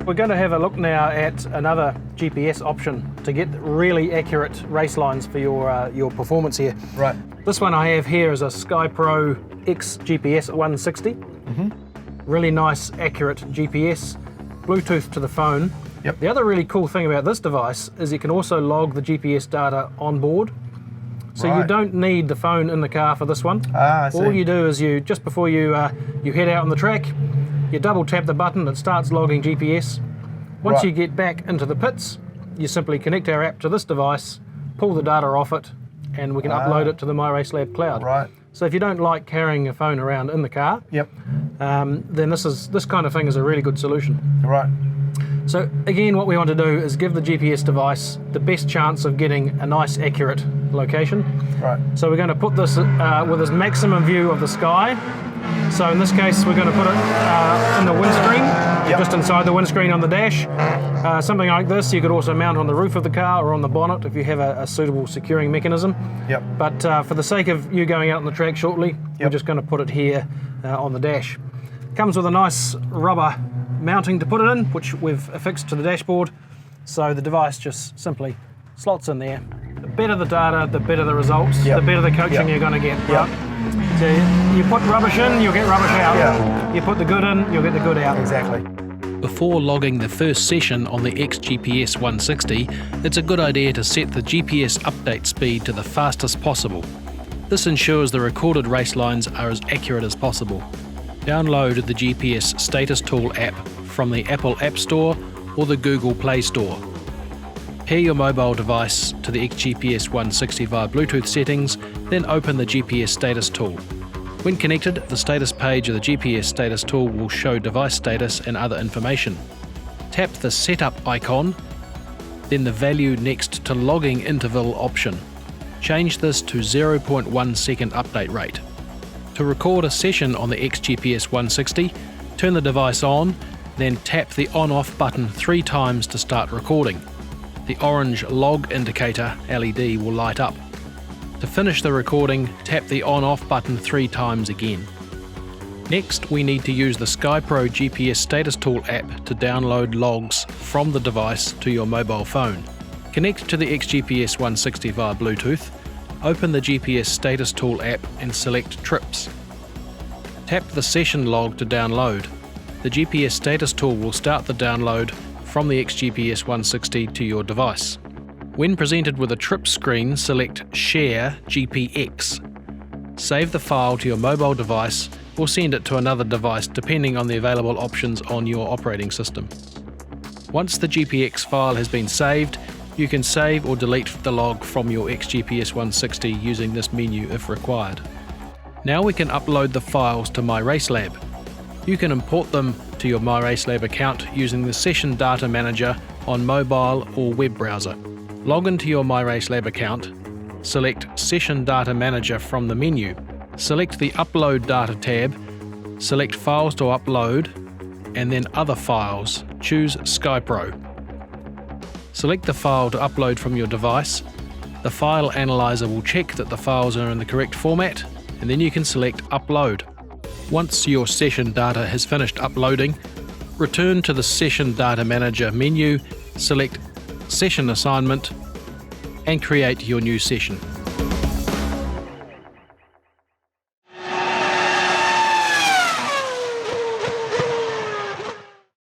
We're going to have a look now at another GPS option to get really accurate race lines for your performance here. Right. This one I have here is a SkyPro XGPS160. Really nice, accurate GPS, Bluetooth to the phone. Yep. The other really cool thing about this device is you can also log the GPS data on board. So you don't need the phone in the car for this one. I see. All you do is just before you head out on the track, you double tap the button, it starts logging GPS. Once you get back into the pits, you simply connect our app to this device, pull the data off it, and we can upload it to the MyRaceLab cloud. Right. So if you don't like carrying your phone around in the car, then this kind of thing is a really good solution. Right. So again, what we want to do is give the GPS device the best chance of getting a nice, accurate location. Right. So we're going to put this with its maximum view of the sky. So in this case, we're going to put it in the windscreen, just inside the windscreen on the dash. Something like this you could also mount on the roof of the car or on the bonnet if you have a suitable securing mechanism. But for the sake of you going out on the track shortly, we're just going to put it here on the dash. Comes with a nice rubber mounting to put it in, which we've affixed to the dashboard. So the device just simply slots in there. The better the data, the better the results, the better the coaching you're going to get. So you put rubbish in, you'll get rubbish out. You put the good in, you'll get the good out. Exactly. Before logging the first session on the XGPS160, it's a good idea to set the GPS update speed to the fastest possible. This ensures the recorded race lines are as accurate as possible. Download the GPS Status Tool app from the Apple App Store or the Google Play Store. Pair your mobile device to the XGPS160 via Bluetooth settings, then open the GPS Status Tool. When connected, the status page of the GPS Status Tool will show device status and other information. Tap the Setup icon, then the value next to Logging Interval option. Change this to 0.1 second update rate. To record a session on the XGPS160, turn the device on, then tap the On-Off button 3 times to start recording. The orange log indicator LED will light up. To finish the recording, tap the On-Off button 3 times again. Next, we need to use the SkyPro GPS Status Tool app to download logs from the device to your mobile phone. Connect to the XGPS160 via Bluetooth, open the GPS Status Tool app and select Trips. Tap the session log to download. The GPS Status Tool will start the download from the XGPS160 to your device. When presented with a trip screen, select Share GPX. Save the file to your mobile device or send it to another device depending on the available options on your operating system. Once the GPX file has been saved, you can save or delete the log from your XGPS160 using this menu if required. Now we can upload the files to MyRaceLab. You can import them to your MyRaceLab account using the Session Data Manager on mobile or web browser. Log into your MyRaceLab account, select Session Data Manager from the menu, select the Upload Data tab, select Files to upload, and then Other Files, choose SkyPro. Select the file to upload from your device. The file analyzer will check that the files are in the correct format, and then you can select Upload. Once your session data has finished uploading, return to the Session Data Manager menu, select Session Assignment, and create your new session.